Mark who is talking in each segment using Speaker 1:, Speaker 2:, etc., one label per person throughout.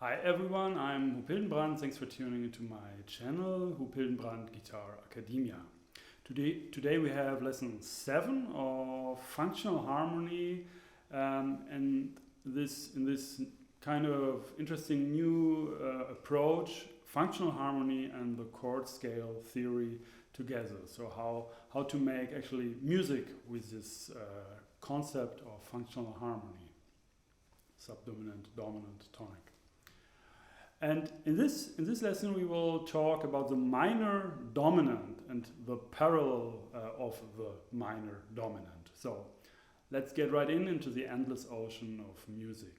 Speaker 1: Hi everyone, I'm Huub Hildenbrand. Thanks for tuning into my channel, Huub Hildenbrand Guitar Academia. Today we have lesson 7 of functional harmony, and in this kind of interesting new approach, functional harmony and the chord scale theory together. So how to make actually music with this concept of functional harmony, subdominant, dominant, tonic. And in this lesson we will talk about the minor dominant and the parallel of the minor dominant. So let's get right into the endless ocean of music.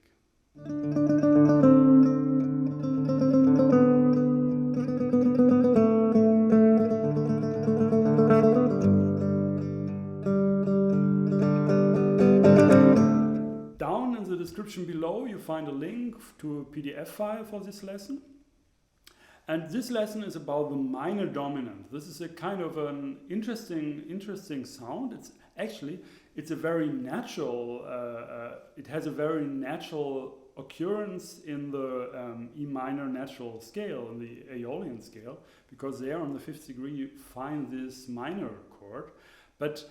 Speaker 1: Down in the description below you find a link to a PDF file for this lesson. And this lesson is about the minor dominant. This is a kind of an interesting sound. It's a very natural, it has a very natural occurrence in the E minor natural scale, in the Aeolian scale, because there on the 5th degree you find this minor chord. But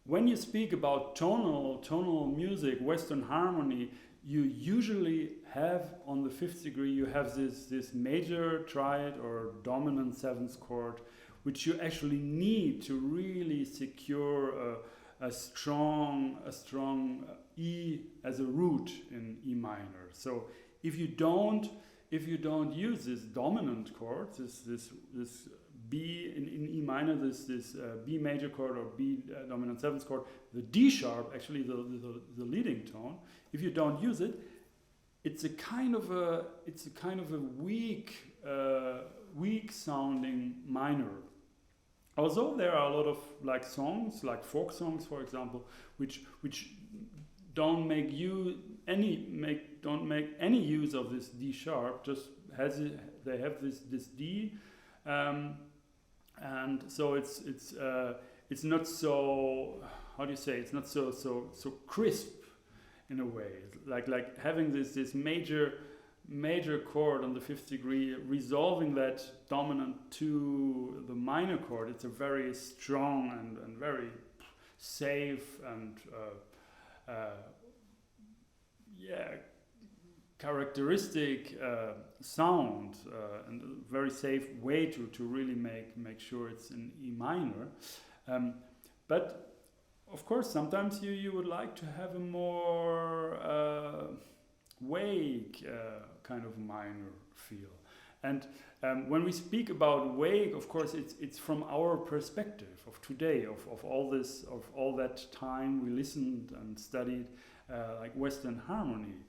Speaker 1: when you speak about tonal music, Western harmony, you usually have on the 5th degree, you have this major triad or dominant 7th chord, which you actually need to really secure a strong E as a root in E minor. So if you don't use this dominant chord, this B in E minor, this B major chord or B dominant 7th chord, the D sharp, actually the leading tone. If you don't use it, it's a kind of a weak sounding minor. Although there are a lot of songs, like folk songs, for example, which don't make any use of this D sharp. Just they have this D. And so it's not so, how do you say, it's not so crisp in a way. Like having this major chord on the 5th degree, resolving that dominant to the minor chord. It's a very strong and very safe and characteristic sound and a very safe way to really make sure it's in E minor. But of course sometimes you would like to have a more wake kind of minor feel. And when we speak about wake, of course it's from our perspective of today, of all that time we listened and studied like Western harmony.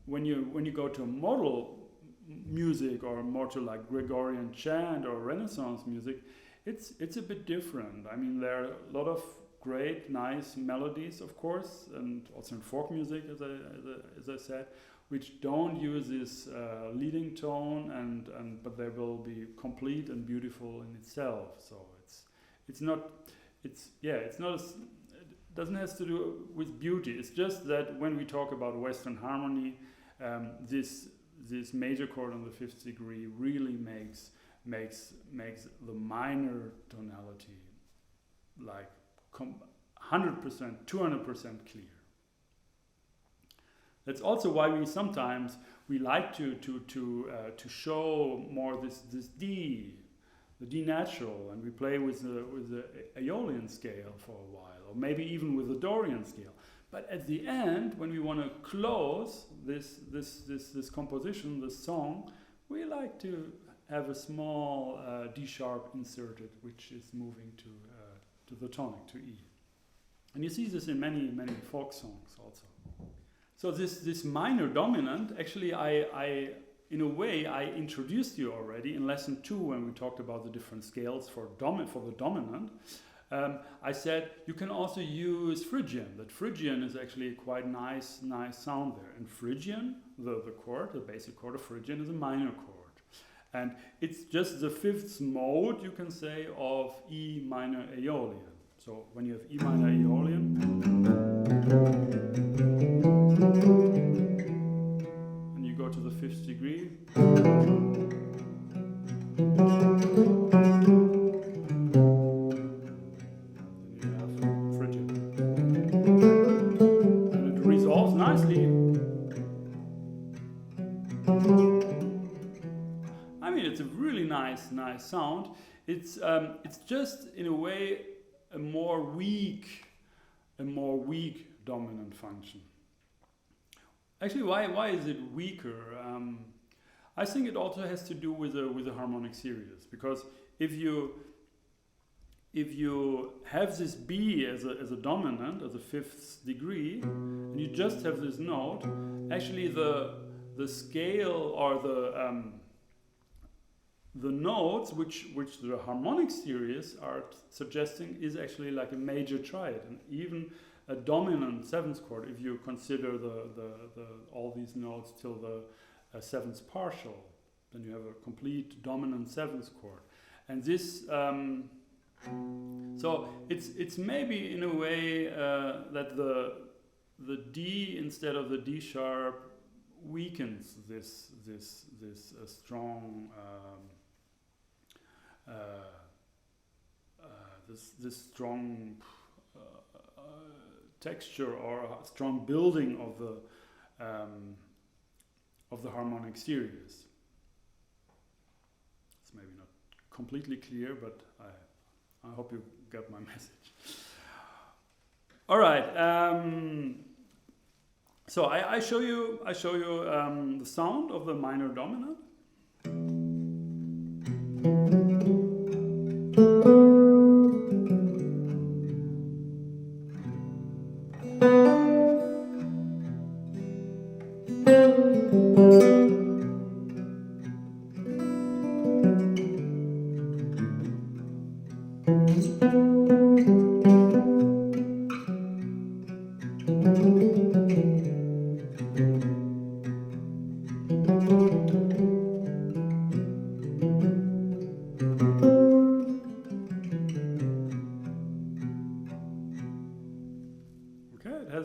Speaker 1: When you go to modal music or more to like Gregorian chant or Renaissance music, it's a bit different. I mean, there are a lot of great, nice melodies, of course, and also in folk music, as I said, which don't use this leading tone, but they will be complete and beautiful in itself. So it doesn't have to do with beauty. It's just that when we talk about Western harmony, this major chord on the 5th degree really makes the minor tonality like 100%, 200% clear. That's also why we like to show more this D, the D natural, and we play with the Aeolian scale for a while, or maybe even with the Dorian scale. But at the end, when we want to close this composition, this song, we like to have a small D sharp inserted, which is moving to the tonic, to E. And you see this in many folk songs also. So this minor dominant, actually in a way I introduced you already in lesson 2 when we talked about the different scales for the dominant. I said you can also use Phrygian. That Phrygian is actually a quite nice sound there. And Phrygian, the chord, the basic chord of Phrygian is a minor chord. And it's just the 5th mode, you can say, of E minor Aeolian. So when you have E minor Aeolian, and you go go to the 5th degree. You have Phrygian. And it resolves nicely. I mean, it's a really nice sound. It's just in a way a more weak dominant function. Actually, why is it weaker? I think it also has to do with the harmonic series, because if you have this B as a dominant, as a 5th degree, and you just have this note, actually the scale or the notes which the harmonic series are suggesting is actually like a major triad, and even a dominant 7th chord if you consider the all these notes till the 7th partial, then you have a complete dominant 7th chord. And this so it's maybe in a way that the D instead of the D sharp weakens this strong this strong texture or strong building of the harmonic series. It's maybe not completely clear, but I hope you got my message. All right. So I show you the sound of the minor dominant.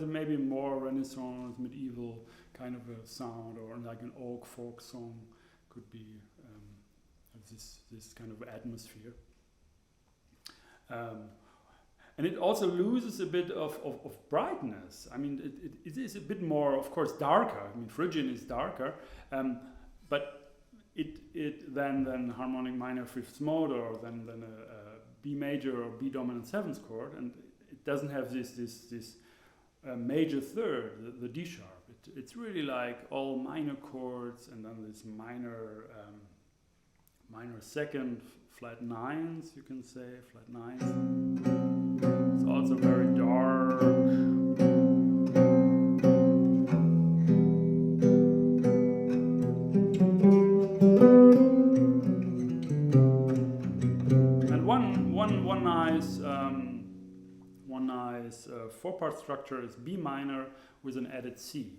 Speaker 1: Maybe more Renaissance, medieval kind of a sound, or like an old folk song could be this kind of atmosphere. And it also loses a bit of brightness. I mean, it is a bit more, of course, darker. I mean, Phrygian is darker, but it than harmonic minor 5th mode, or than a B major or B dominant 7th chord, and it doesn't have this major third, the D sharp. It's really like all minor chords, and then this minor 2nd, flat 9s, you can say, flat 9s. It's also very dark. And one nice 4-part structure is B minor with an added C.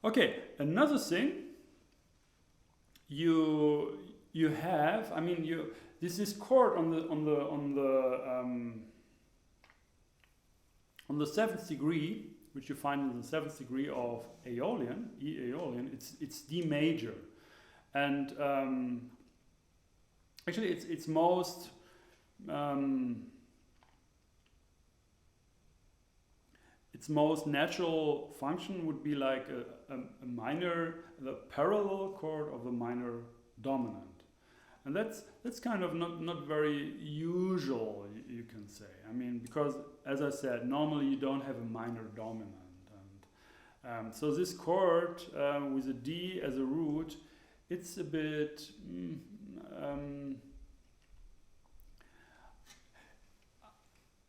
Speaker 1: Okay, another thing you have, I mean, this chord on the 7th degree, which you find in the 7th degree of Aeolian, E Aeolian, it's D major, and actually it's most its most natural function would be like a minor, the parallel chord of the minor dominant, and that's kind of not very usual, you can say. I mean, because as I said, normally you don't have a minor dominant, and so this chord with a D as a root, it's a bit.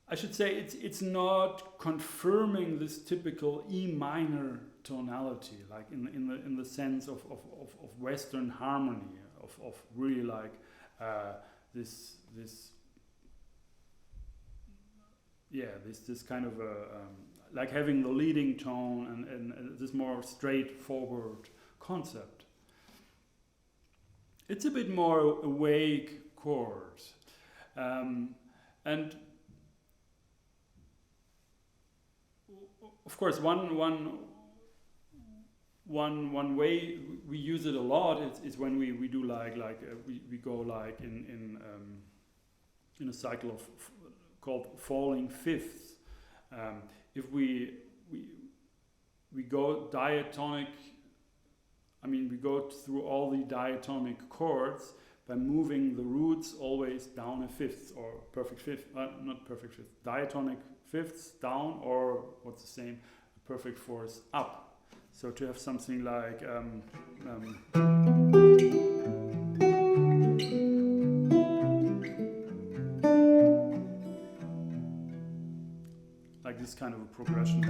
Speaker 1: I should say it's not confirming this typical E minor tonality, like in the sense of Western harmony, of really like this kind of like having the leading tone and this more straightforward concept. It's a bit more awake chords, and of course one way we use it a lot is when we do we go like in a cycle of called falling fifths. If we go diatonic, I mean we go through all the diatonic chords by moving the roots always down a fifth or perfect fifth, not perfect fifth, diatonic fifths down, or what's the same, perfect fourths up. So to have something like this kind of a progression.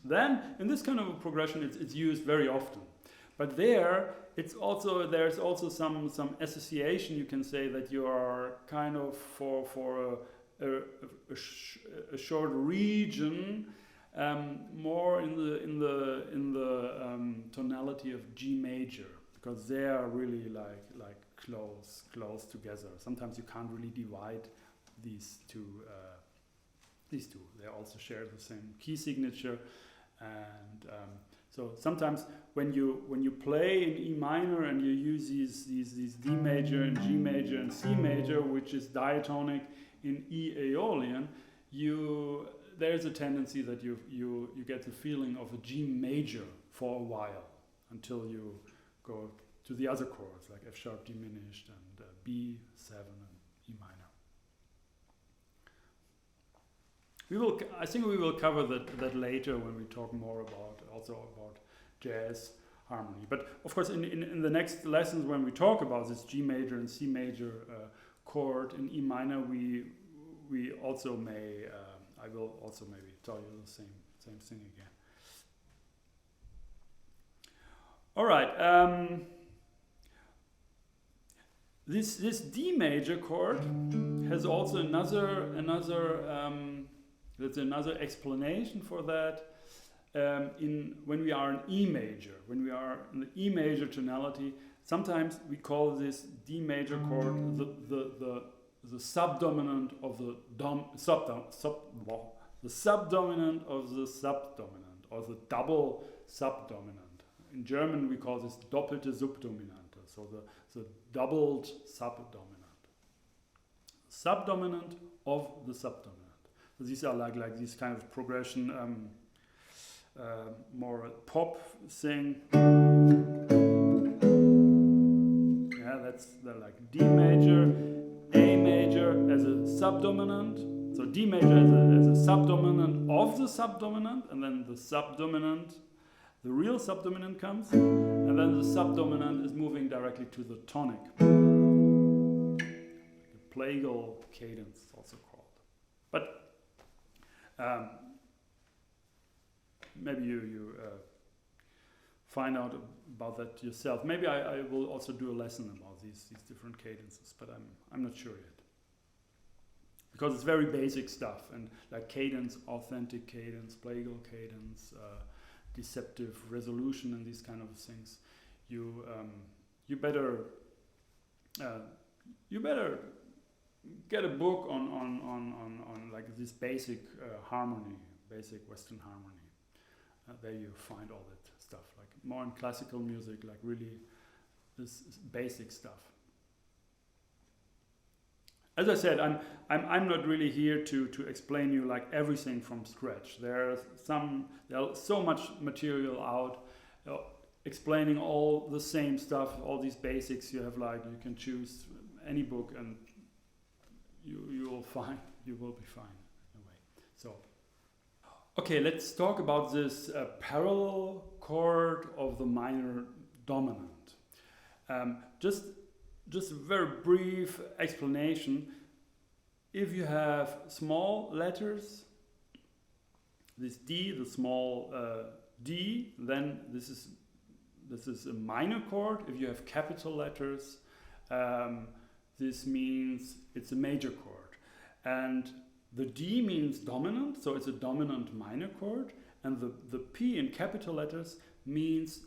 Speaker 1: Then in this kind of a progression it's used very often. But there's also some association, you can say, that you are kind of for a short region, more in the tonality of G major, because they are really like close together. Sometimes you can't really divide these two. They also share the same key signature, and so sometimes when you play in E minor and you use these D major and G major and C major, which is diatonic in E Aeolian, there's a tendency that you get the feeling of a G major for a while until you go to the other chords like F sharp diminished and B7 and E minor. I think we will cover that later when we talk more about jazz harmony. But of course, in the next lessons, when we talk about this G major and C major chord in E minor, we also may I will also maybe tell you the same thing again. All right. This D major chord has also another there's another explanation for that. When we are in E major, when we are in the E major tonality, sometimes we call this D major chord the subdominant of the subdominant of the subdominant, or the double subdominant. In German we call this doppelte Subdominante, so the doubled subdominant. Subdominant of the subdominant. So these are like this kind of progression, more pop thing. Yeah, that's like D major, A major as a subdominant. So D major as a subdominant of the subdominant, and then the subdominant, the real subdominant comes, and then the subdominant is moving directly to the tonic. The plagal cadence is also called. But maybe you find out about that yourself. Maybe I will also do a lesson about these different cadences, but I'm not sure yet. Because it's very basic stuff, and like cadence, authentic cadence, plagal cadence, deceptive resolution, and these kind of things. You better get a book on like this basic harmony, basic Western harmony. There you find all that stuff, like more in classical music, like really this basic stuff. As I said, I'm not really here to explain you like everything from scratch. There's so much material out explaining all the same stuff, all these basics. You can choose any book and you will be fine in a way. So, okay, let's talk about this parallel chord of the minor dominant. Just a very brief explanation. If you have small letters this D, the small D, then this is a minor chord. If you have capital letters, this means it's a major chord. And the D means dominant, so it's a dominant minor chord. And the P in capital letters means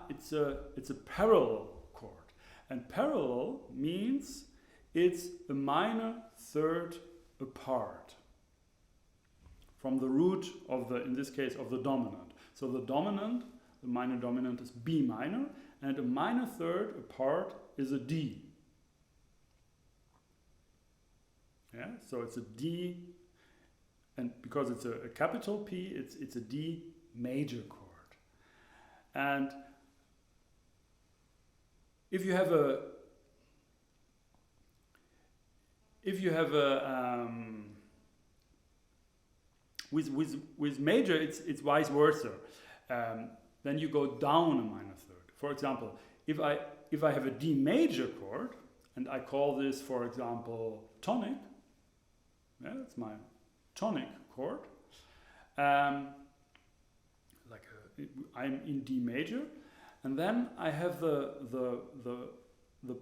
Speaker 1: it's a parallel chord. And parallel means it's a minor third apart from the root of the, in this case, of the dominant. So the dominant, the minor dominant is B minor, and a minor third apart is a D. Yeah, so it's a D, and because it's a capital P, it's a D major chord. And if you have a with major, it's vice versa. Then you go down a minor third. For example, if I have a D major chord and I call this, for example, tonic, yeah, that's my tonic chord. I'm in D major, and then I have the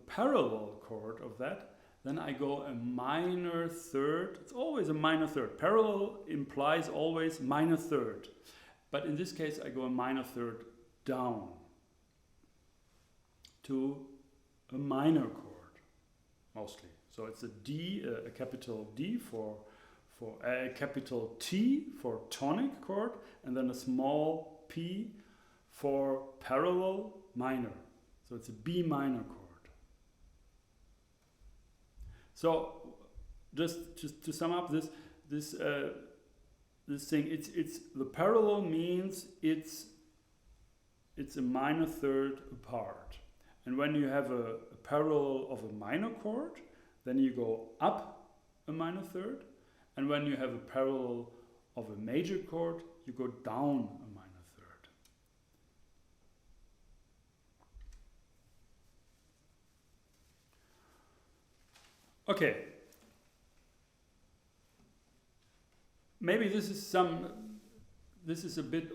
Speaker 1: parallel chord of that. Then I go a minor third. It's always a minor third. Parallel implies always minor third. But in this case, I go a minor third down to a minor chord, mostly. So it's a D, a capital D for a capital T for tonic chord, and then a small P for parallel minor. So it's a B minor chord. So, just to sum up this thing, it's the parallel means it's a minor third apart, and when you have a parallel of a minor chord, then you go up a minor third, and when you have a parallel of a major chord, you go down a minor third. Okay, maybe this is a bit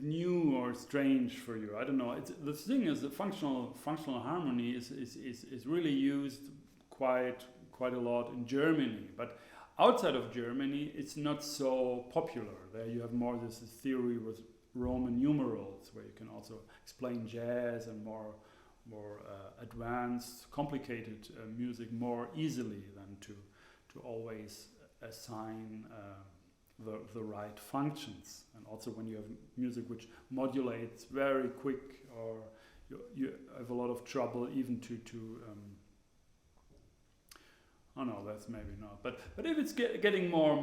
Speaker 1: new or strange for you. I don't know. The thing is, the functional harmony is really used quite a lot in Germany, but outside of Germany, it's not so popular. There you have more this theory with Roman numerals, where you can also explain jazz and more advanced, complicated music more easily than to always assign the right functions. And also when you have music which modulates very quick, or you have a lot of trouble even to oh no, that's maybe not. But if it's getting more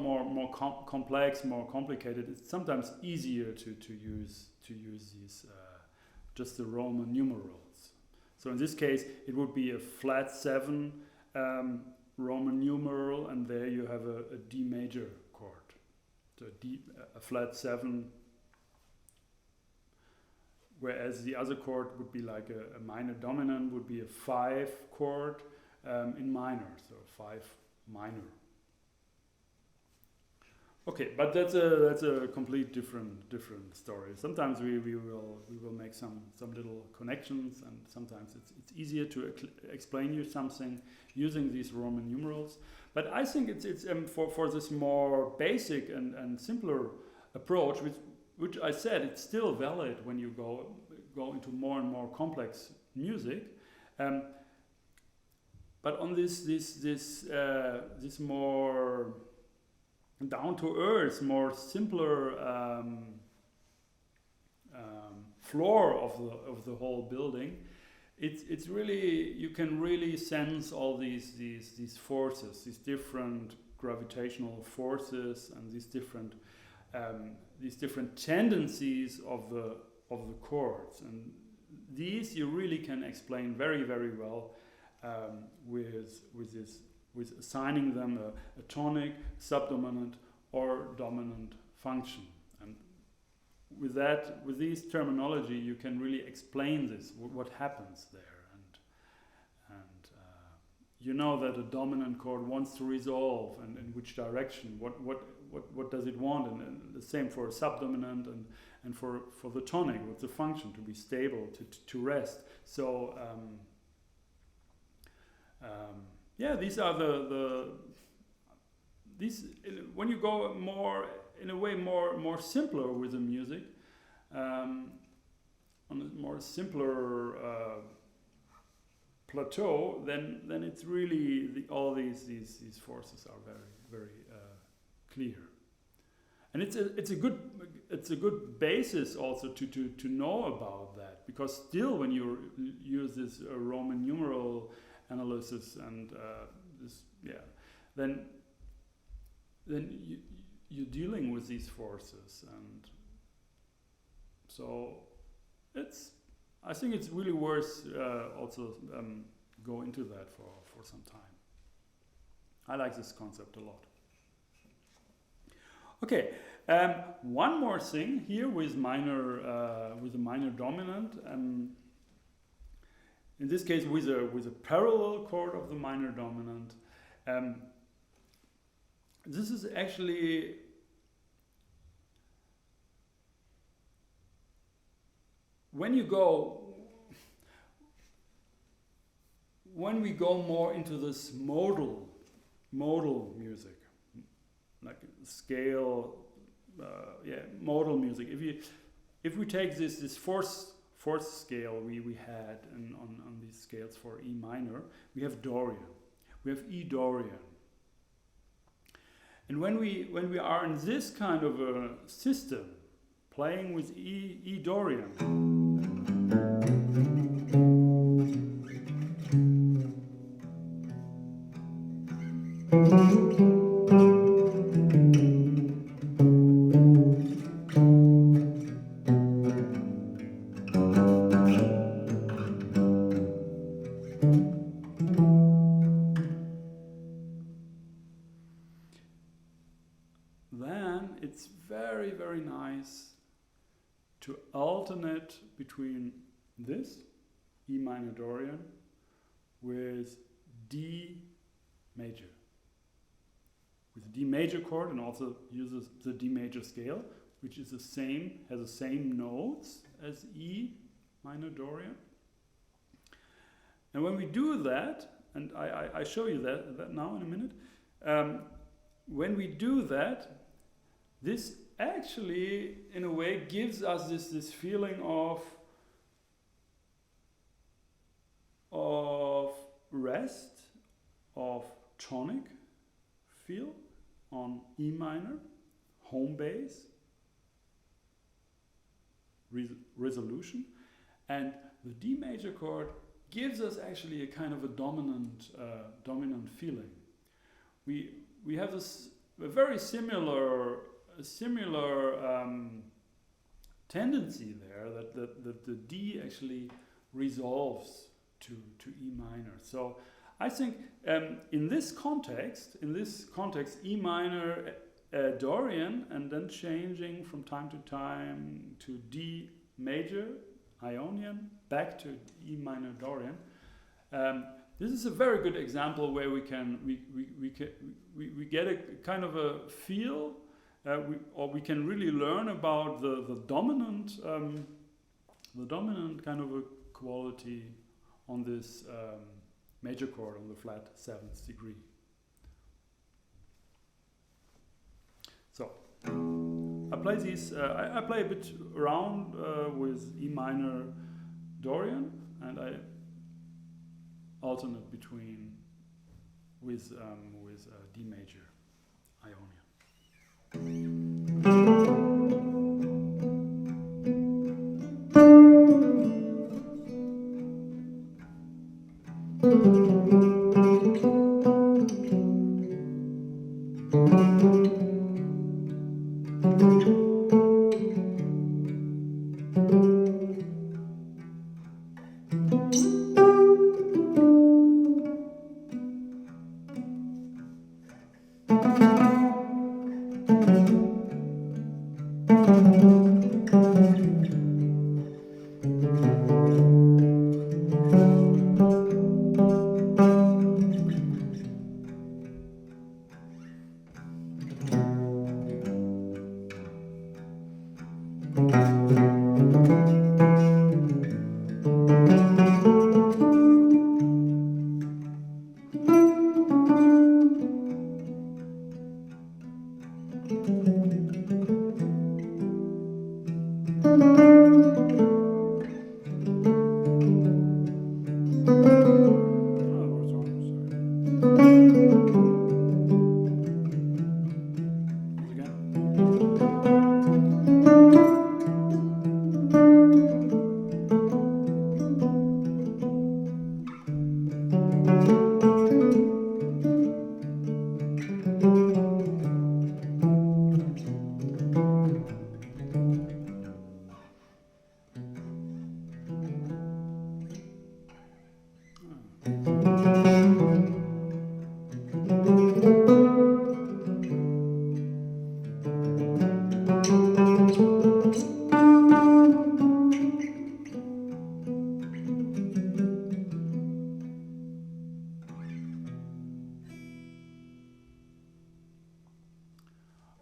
Speaker 1: complex, more complicated, it's sometimes easier to use these just the Roman numerals. So in this case, it would be a flat 7 Roman numeral, and there you have a D major chord. So a flat 7, whereas the other chord would be like a minor dominant, would be a 5 chord in minor, so 5 minor. Okay, but that's a complete different story. Sometimes we will make some little connections, and sometimes it's easier to explain you something using these Roman numerals. But I think it's for this more basic and simpler approach, which I said it's still valid when you go into more and more complex music. But on this more down to earth, more simpler floor of the whole building, it's really, you can really sense all these forces, these different gravitational forces, and these different tendencies of the chords, and these you really can explain very well with assigning them a tonic, subdominant, or dominant function. And with this terminology, you can really explain this, what happens there. And you know that a dominant chord wants to resolve, and in which direction, what does it want, and the same for a subdominant and for the tonic. What's the function? To be stable, to rest. So yeah, these are these when you go more in a way more simpler with the music, on a more simpler plateau, then it's really all these forces are very clear, and it's a good basis also to know about that, because still when you use this Roman numeral analysis and then you're dealing with these forces, and so I think it's really worth also go into that for some time. I like this concept a lot. Okay, one more thing here with a minor dominant. In this case, with a parallel chord of the minor dominant. This is actually when we go more into this modal music, like scale, modal music. If we take this fourth scale we had on these scales for E minor, we have Dorian, we have E Dorian. And when we are in this kind of a system, playing with E Dorian, then it's very, very nice to alternate between this E minor Dorian with D major. With the D major chord, and also uses the D major scale, which is has the same notes as E minor Dorian. And when we do that, and I show you that now in a minute, when we do that, this actually, in a way, gives us this feeling of rest, of tonic feel on E minor, home base, resolution, and the D major chord gives us actually a kind of a dominant feeling. We have a very similar tendency there that the D actually resolves to E minor. So I think in this context, E minor Dorian, and then changing from time to time to D major Ionian, back to E minor Dorian. This is a very good example where we get a kind of a feel, or we can really learn about the dominant kind of a quality on this major chord on the flat 7th degree. So I play these. I play a bit around with E minor Dorian, and I alternate between with D major Ionian.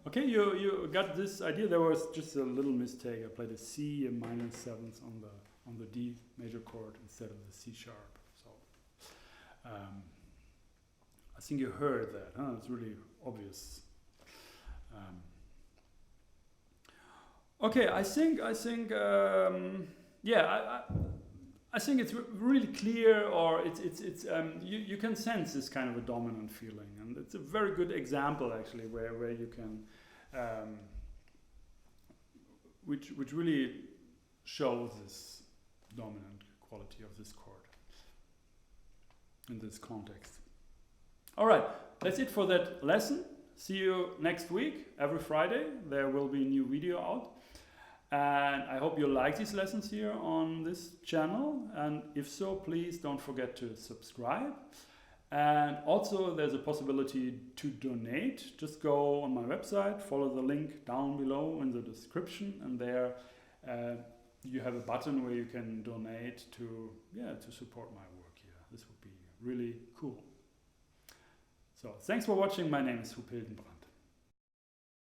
Speaker 1: Okay, you got this idea. There was just a little mistake. I played a C and minor seventh on the D major chord instead of the C sharp. So I think you heard that. Huh? It's really obvious. Okay, I think yeah. I think it's really clear, or you can sense this kind of a dominant feeling, and it's a very good example actually where you can, which really shows this dominant quality of this chord in this context. All right, that's it for that lesson. See you next week. Every Friday there will be a new video out. And I hope you like these lessons here on this channel, and if so, please don't forget to subscribe. And also there's a possibility to donate. Just go on my website, follow the link down below in the description, and there you have a button where you can donate to support my work here. This would be really cool. So thanks for watching. My name is Hildenbrand.